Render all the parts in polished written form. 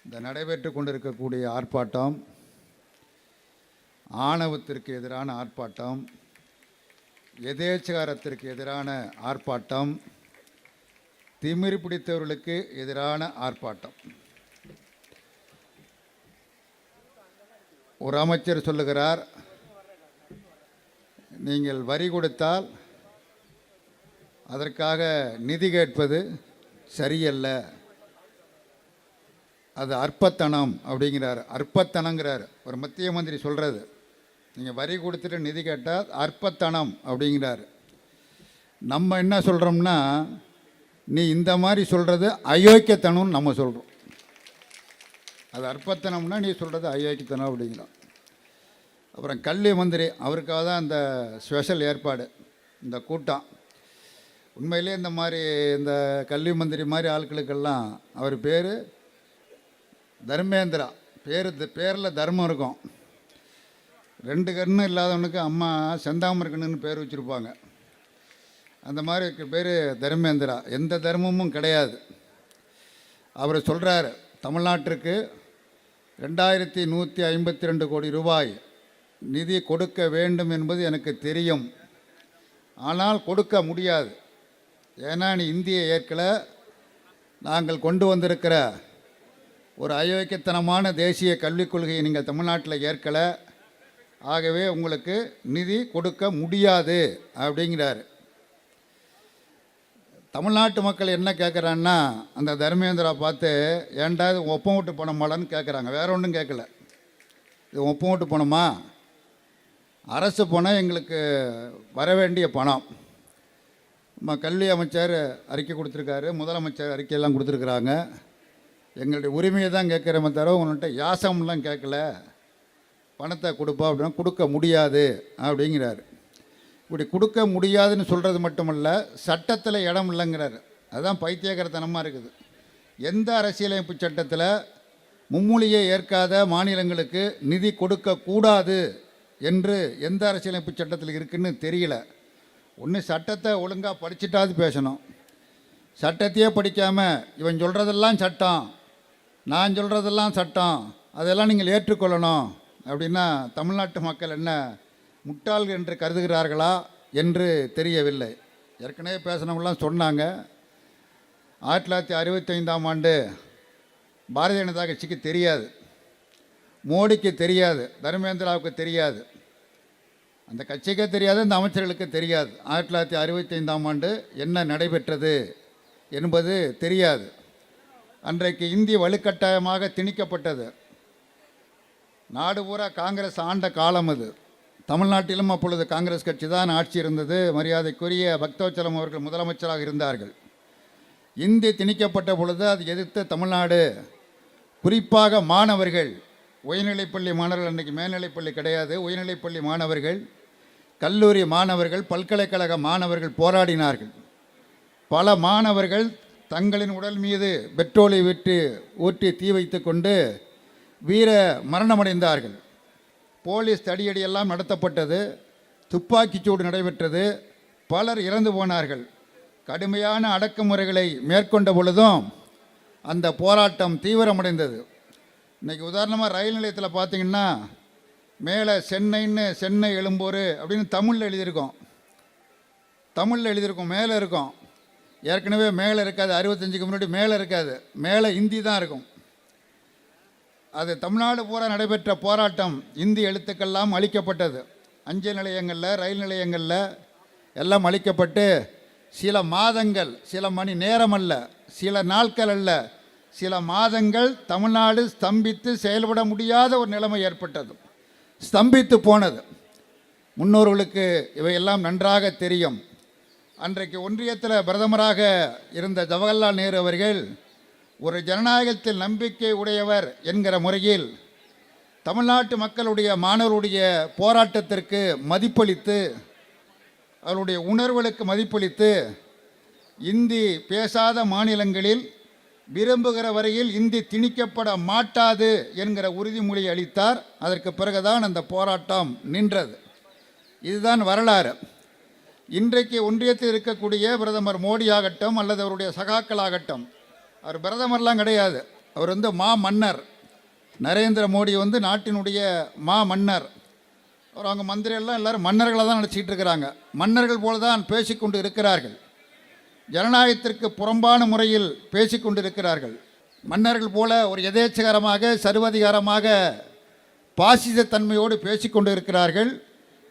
இந்த நடைபெற்று கொண்டிருக்கக்கூடிய ஆர்ப்பாட்டம் ஆணவத்திற்கு எதிரான ஆர்ப்பாட்டம், எதேச்சகாரத்திற்கு எதிரான ஆர்ப்பாட்டம், திமிர் பிடித்தவர்களுக்கு எதிரான ஆர்ப்பாட்டம். ஒரு அமைச்சர் சொல்லுகிறார், நீங்கள் வரி கொடுத்தால் அதற்காக நிதி கேட்பது சரியல்ல, அது அற்பத்தனம் அப்படிங்கிறார். அற்பத்தனங்கிறார் ஒரு மத்திய மந்திரி சொல்கிறது. நீங்கள் வரி கொடுத்துட்டு நிதி கேட்டால் அற்பத்தனம் அப்படிங்கிறார். நம்ம என்ன சொல்கிறோம்னா, நீ இந்த மாதிரி சொல்கிறது அயோக்கியத்தனம்னு நம்ம சொல்கிறோம். அது அற்பத்தனம்னா நீ சொல்கிறது அயோக்கியத்தனம் அப்படிங்கிறோம். அப்புறம் கல்வி மந்திரி, அவருக்காக தான் இந்த ஸ்பெஷல் ஏற்பாடு, இந்த கூட்டம். உண்மையிலே இந்த மாதிரி இந்த கல்வி மந்திரி மாதிரி ஆட்களுக்கெல்லாம் அவர் பேர் தர்மேந்திரா. பேரில் தர்மம் இருக்கும். 2 கண்ணு இல்லாதவனுக்கு அம்மா செந்தாமரக்கண்ணுன்னு பேர் வச்சுருப்பாங்க. அந்த மாதிரி பேர் தர்மேந்திரா. எந்த தர்மமும் கிடையாது. அவர் சொல்கிறார், தமிழ்நாட்டிற்கு 2152 கோடி ரூபாய் நிதி கொடுக்க வேண்டும் என்பது எனக்கு தெரியும், ஆனால் கொடுக்க முடியாது. ஏன்னா நீ இந்தியை ஏற்கலை, நாங்கள் கொண்டு வந்திருக்கிற ஒரு அயோக்கியத்தனமான தேசிய கல்விக் கொள்கையை நீங்கள் தமிழ்நாட்டில் ஏற்கலை, ஆகவே உங்களுக்கு நிதி கொடுக்க முடியாது அப்படிங்கிறார். தமிழ்நாட்டு மக்கள் என்ன கேட்குறான்னா, அந்த தர்மேந்திரா பார்த்து, ஏன்டா இது ஒப்பம் விட்டு பணமாடான்னு கேட்குறாங்க. வேற ஒன்றும் கேட்கல. இது ஒப்பம் விட்டு பணமா? அரசு பணம், எங்களுக்கு வர வேண்டிய பணம். நம்ம கல்வி அமைச்சர் அறிக்கை கொடுத்துருக்காரு, முதலமைச்சர் அறிக்கையெல்லாம் கொடுத்துருக்குறாங்க. எங்களுடைய உரிமையை தான் கேட்குறமே தவிர உன்கிட்ட யாசம்லாம் கேட்கல, பணத்தை கொடுப்பா அப்படின்னா கொடுக்க முடியாது அப்படிங்கிறாரு. இப்படி கொடுக்க முடியாதுன்னு சொல்கிறது மட்டுமல்ல, சட்டத்தில் இடம் இல்லைங்கிறாரு. அதுதான் பைத்தியகரத்தனமாக இருக்குது. எந்த அரசியலமைப்பு சட்டத்தில் மும்மொழியை ஏற்காத மாநிலங்களுக்கு நிதி கொடுக்கக்கூடாது என்று எந்த அரசியலமைப்பு சட்டத்தில் இருக்குதுன்னு தெரியல. ஒன்று சட்டத்தை ஒழுங்காக படிச்சுட்டாது பேசணும். சட்டத்தையே படிக்காமல் இவன் சொல்கிறதெல்லாம் சட்டம், நான் சொல்கிறதெல்லாம் சட்டம், அதெல்லாம் நீங்கள் ஏற்றுக்கொள்ளணும் அப்படின்னா தமிழ்நாட்டு மக்கள் என்ன முட்டாள்கள் என்று கருதுகிறார்களா என்று தெரியவில்லை. ஏற்கனவே பேசினவங்களாம் சொன்னாங்க, 1965ஆம் ஆண்டு பாரதிய ஜனதா கட்சிக்கு தெரியாது, மோடிக்கு தெரியாது, தர்மேந்திராவுக்கு தெரியாது, அந்த கட்சிக்கே தெரியாது, அந்த அமைச்சர்களுக்கு தெரியாது 1965ஆம் ஆண்டு என்ன நடைபெற்றது என்பது தெரியாது. அன்றைக்கு இந்தி வலுக்கட்டாயமாக திணிக்கப்பட்டது. நாடு பூரா காங்கிரஸ் ஆண்ட காலம் அது. தமிழ்நாட்டிலும் அப்பொழுது காங்கிரஸ் கட்சி தான் ஆட்சி இருந்தது. மரியாதைக்குரிய பக்தவச்சலம் அவர்கள் முதலமைச்சராக இருந்தார்கள். இந்தி திணிக்கப்பட்ட பொழுது அது எதிர்த்து தமிழ்நாடு, குறிப்பாக மாணவர்கள், உயர்நிலைப்பள்ளி மாணவர்கள், அன்றைக்கி மேல்நிலைப்பள்ளி கிடையாது, உயர்நிலைப்பள்ளி மாணவர்கள், கல்லூரி மாணவர்கள், பல்கலைக்கழக மாணவர்கள் போராடினார்கள். பல மாணவர்கள் தங்களின் உடல் மீது பெட்ரோலை விட்டு ஊற்றி தீ வைத்து கொண்டு வீர மரணமடைந்தார்கள். போலீஸ் தடியடியெல்லாம் நடத்தப்பட்டது, துப்பாக்கிச்சூடு நடைபெற்றது, பலர் இறந்து போனார்கள். கடுமையான அடக்குமுறைகளை மேற்கொண்ட பொழுதும் அந்த போராட்டம் தீவிரமடைந்தது. இன்றைக்கி உதாரணமாக ரயில் நிலையத்தில் பார்த்திங்கன்னா, மேலே சென்னை எழும்பூர் அப்படின்னு தமிழில் எழுதியிருக்கோம், மேலே இருக்கும். ஏற்கனவே மேலே இருக்காது, 65க்கு முன்னாடி மேலே இருக்காது, மேலே இந்தி தான் இருக்கும். அது தமிழ்நாடு பூரா நடைபெற்ற போராட்டம். இந்தி எழுத்துக்கெல்லாம் அழிக்கப்பட்டது. அஞ்சல் நிலையங்களில், ரயில் நிலையங்களில் எல்லாம் அழிக்கப்பட்டு சில மாதங்கள், சில மணி நேரம் அல்ல, சில நாட்கள் அல்ல, சில மாதங்கள் தமிழ்நாடு ஸ்தம்பித்து செயல்பட முடியாத ஒரு நிலைமை ஏற்பட்டது. ஸ்தம்பித்து போனது. முன்னோர்களுக்கு இவையெல்லாம் நன்றாக தெரியும். அன்றைக்கு ஒன்றியத்தில் பிரதமராக இருந்த ஜவஹர்லால் நேரு அவர்கள் ஒரு ஜனநாயகத்தில் நம்பிக்கை உடையவர் என்கிற முறையில் தமிழ்நாட்டு மக்களுடைய, மாணவருடைய போராட்டத்திற்கு மதிப்பளித்து, அவருடைய உணர்வுகளுக்கு மதிப்பளித்து, இந்தி பேசாத மாநிலங்களில் விரும்புகிற வரையில் இந்தி திணிக்கப்பட மாட்டாது என்கிற உறுதிமொழி அளித்தார். அதற்கு பிறகுதான் அந்த போராட்டம் நின்றது. இதுதான் வரலாறு. இன்றைக்கு ஒன்றியத்தில் இருக்கக்கூடிய பிரதமர் மோடி ஆகட்டும் அல்லது அவருடைய சகாக்கள் ஆகட்டும், அவர் பிரதமர்லாம் கிடையாது, அவர் வந்து மன்னர். நரேந்திர மோடி வந்து நாட்டினுடைய மன்னர். அவர் அவங்க மந்திரியெல்லாம் எல்லோரும் மன்னர்களை தான் நினச்சிக்கிட்டு இருக்கிறாங்க. மன்னர்கள் போல தான் பேசிக்கொண்டு இருக்கிறார்கள். ஜனநாயகத்திற்கு புறம்பான முறையில் பேசிக்கொண்டு இருக்கிறார்கள். மன்னர்கள் போல ஒரு எதேச்சகரமாக சர்வதிகாரமாக பாசிசத்தன்மையோடு பேசிக்கொண்டு இருக்கிறார்கள்.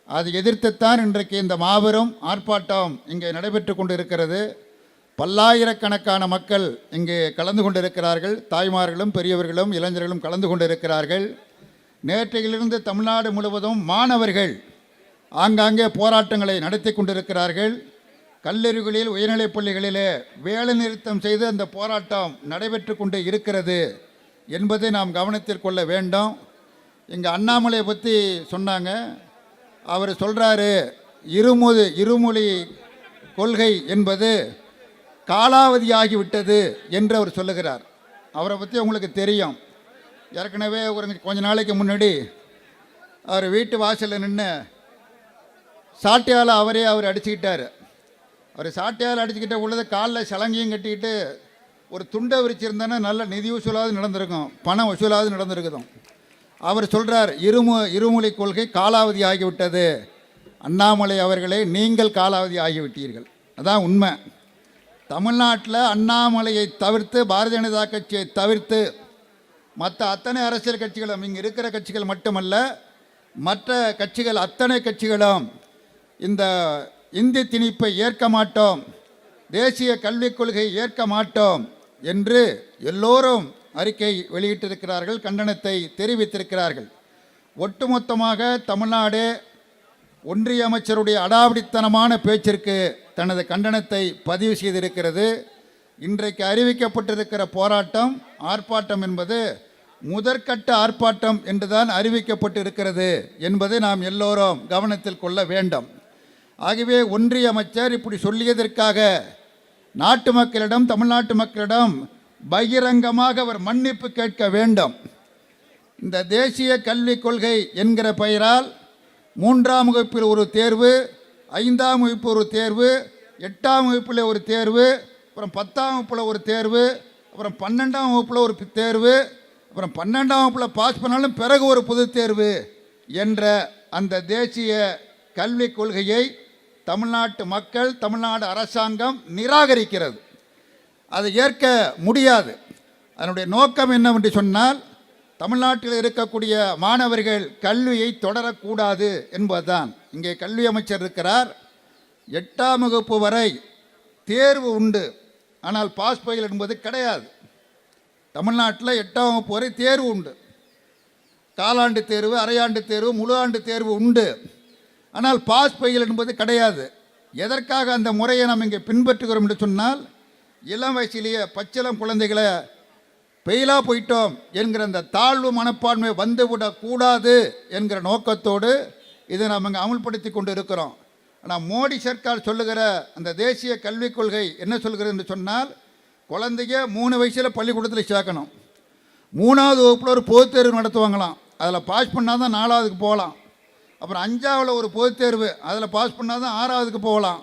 அதை எதிர்த்துத்தான் இன்றைக்கு இந்த மாபெரும் ஆர்ப்பாட்டம் இங்கே நடைபெற்று கொண்டு இருக்கிறது. பல்லாயிரக்கணக்கான மக்கள் இங்கே கலந்து கொண்டிருக்கிறார்கள். தாய்மார்களும் பெரியவர்களும் இளைஞர்களும் கலந்து கொண்டிருக்கிறார்கள். நேற்றையிலிருந்து தமிழ்நாடு முழுவதும் மாணவர்கள் ஆங்காங்கே போராட்டங்களை நடத்தி கொண்டிருக்கிறார்கள். கல்லூரிகளில் உயர்நிலைப் பள்ளிகளிலே வேலைநிறுத்தம் செய்து அந்த போராட்டம் நடைபெற்று கொண்டு இருக்கிறது என்பதை நாம் கவனத்தில் கொள்ள வேண்டும். இங்கே அண்ணாமலையை பற்றி சொன்னாங்க. அவர் சொல்கிறாரு இருமொழி கொள்கை என்பது காலாவதியாகிவிட்டது என்று அவர் சொல்லுகிறார். அவரை பற்றி உங்களுக்கு தெரியும். ஏற்கனவே கொஞ்ச நாளைக்கு முன்னாடி அவர் வீட்டு வாசலில் நின்று சாட்டையால் அவர் அடிச்சுக்கிட்டார். அவர் சாட்டையால் அடிச்சுக்கிட்ட உள்ளது காலில் சலங்கையும் கட்டிக்கிட்டு ஒரு துண்டை விரிச்சிருந்தானே நல்ல நிதி வசூலாவது நடந்திருக்கும், பணம் வசூலாவது நடந்திருக்குதும். அவர் சொல்கிறார் இருமொழி கொள்கை காலாவதி ஆகிவிட்டது. அண்ணாமலை அவர்களே, நீங்கள் காலாவதி ஆகிவிட்டீர்கள். அதான் உண்மை. தமிழ்நாட்டில் அண்ணாமலையை தவிர்த்து பாரதிய ஜனதா கட்சியை தவிர்த்து மற்ற அத்தனை அரசியல் கட்சிகளும், இங்கே இருக்கிற கட்சிகள் மட்டுமல்ல, மற்ற கட்சிகள் அத்தனை கட்சிகளும் இந்த இந்தி திணிப்பை ஏற்க மாட்டோம், தேசிய கல்விக் கொள்கை ஏற்க மாட்டோம் என்று எல்லோரும் அறிக்கை வெளியிட்டிருக்கிறார்கள், கண்டனத்தை தெரிவித்திருக்கிறார்கள். ஒட்டுமொத்தமாக தமிழ்நாடு ஒன்றிய அமைச்சருடைய அடாவடித்தனமான பேச்சிற்கு தனது கண்டனத்தை பதிவு செய்திருக்கிறது. இன்றைக்கு அறிவிக்கப்பட்டிருக்கிற போராட்டம் ஆர்ப்பாட்டம் என்பது முதற்கட்ட ஆர்ப்பாட்டம் என்றுதான் அறிவிக்கப்பட்டிருக்கிறது என்பதை நாம் எல்லோரும் கவனத்தில் கொள்ள வேண்டும். ஆகவே ஒன்றிய அமைச்சர் இப்படி சொல்லியதற்காக நாட்டு மக்களிடம், தமிழ்நாட்டு மக்களிடம் பகிரங்கமாக அவர் மன்னிப்பு கேட்க வேண்டும். இந்த தேசிய கல்விக் கொள்கை என்கிற பெயரால் 3ஆம் வகுப்பில் ஒரு தேர்வு, 5ஆம் வகுப்பு ஒரு தேர்வு, 8ஆம் வகுப்பில் ஒரு தேர்வு, அப்புறம் 10ஆம் வகுப்பில் ஒரு தேர்வு, அப்புறம் 12ஆம் வகுப்பில் ஒரு தேர்வு, அப்புறம் 12ஆம் வகுப்பில் பாஸ் பண்ணாலும் பிறகு ஒரு பொது தேர்வு என்ற அந்த தேசிய கல்விக் கொள்கையை தமிழ்நாட்டு மக்கள், தமிழ்நாடு அரசாங்கம் நிராகரிக்கிறது. அதை ஏற்க முடியாது. அதனுடைய நோக்கம் என்னவென்று சொன்னால், தமிழ்நாட்டில் இருக்கக்கூடிய மாணவர்கள் கல்வியை தொடரக்கூடாது என்பதுதான். இங்கே கல்வி அமைச்சர் இருக்கிறார். 8ஆம் வகுப்பு வரை தேர்வு உண்டு, ஆனால் பாஸ் ஃபெயில் என்பது கிடையாது. தமிழ்நாட்டில் 8ஆம் வகுப்பு வரை தேர்வு உண்டு. காலாண்டு தேர்வு, அரையாண்டு தேர்வு, முழு ஆண்டு தேர்வு உண்டு. ஆனால் பாஸ் ஃபெயில் என்பது கிடையாது. எதற்காக அந்த முறையை நாம் இங்கே பின்பற்றுகிறோம் என்று சொன்னால், இளம் வயசிலேயே பச்சிளம் குழந்தைகளை பெயிலாக போயிட்டோம் என்கிற அந்த தாழ்வு மனப்பான்மை வந்துவிடக்கூடாது என்கிற நோக்கத்தோடு இதை நாம் இங்கே அமுல்படுத்தி கொண்டு இருக்கிறோம். ஆனால் மோடி சர்க்கார் சொல்லுகிற அந்த தேசிய கல்விக் கொள்கை என்ன சொல்கிறது என்று சொன்னால், குழந்தைங்க 3 வயசில் பள்ளிக்கூடத்தில் சேர்க்கணும். 3ஆவது வகுப்பில் ஒரு பொதுத் தேர்வு நடத்துவாங்களாம், அதில் பாஸ் பண்ணால் தான் 4ஆவதுக்கு போகலாம். அப்புறம் 5ஆவில் ஒரு பொதுத் தேர்வு, அதில் பாஸ் பண்ணால் தான் 6ஆவதுக்கு போகலாம்.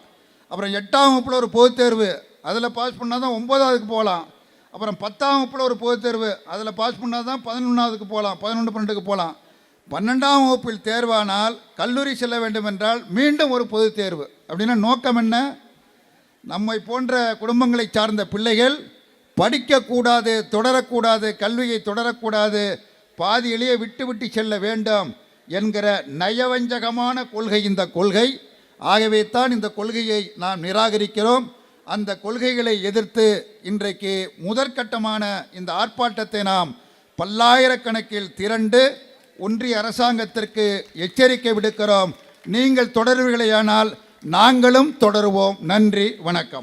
அப்புறம் 8ஆம் வகுப்பில் ஒரு பொதுத் தேர்வு, அதில் பாஸ் பண்ணால் தான் 9ஆவதுக்கு போகலாம். அப்புறம் 10ஆம் வகுப்பில் ஒரு பொதுத் தேர்வு, அதில் பாஸ் பண்ணால் தான் 11ஆவதுக்கு போகலாம், 11, 12க்கு போகலாம். 12ஆம் வகுப்பில் தேர்வானால் கல்லூரி செல்ல வேண்டும் என்றால் மீண்டும் ஒரு பொதுத் தேர்வு. அப்படின்னா நோக்கம் என்ன? நம்மை போன்ற குடும்பங்களை சார்ந்த பிள்ளைகள் படிக்கக்கூடாது, தொடரக்கூடாது, கல்வியை தொடரக்கூடாது, பாதியிலேயே விட்டு செல்ல வேண்டும் என்கிற நயவஞ்சகமான கொள்கை இந்த கொள்கை. ஆகவே தான் இந்த கொள்கையை நாம் நிராகரிக்கிறோம். அந்த கொள்கைகளை எதிர்த்து இன்றைக்கு முதற்கட்டமான இந்த ஆர்ப்பாட்டத்தை நாம் பல்லாயிரக்கணக்கில் திரண்டு ஒன்றிய அரசாங்கத்திற்கு எச்சரிக்கை விடுக்கிறோம். நீங்கள் தொடர்வீர்களேயானால் நாங்களும் தொடருவோம். நன்றி, வணக்கம்.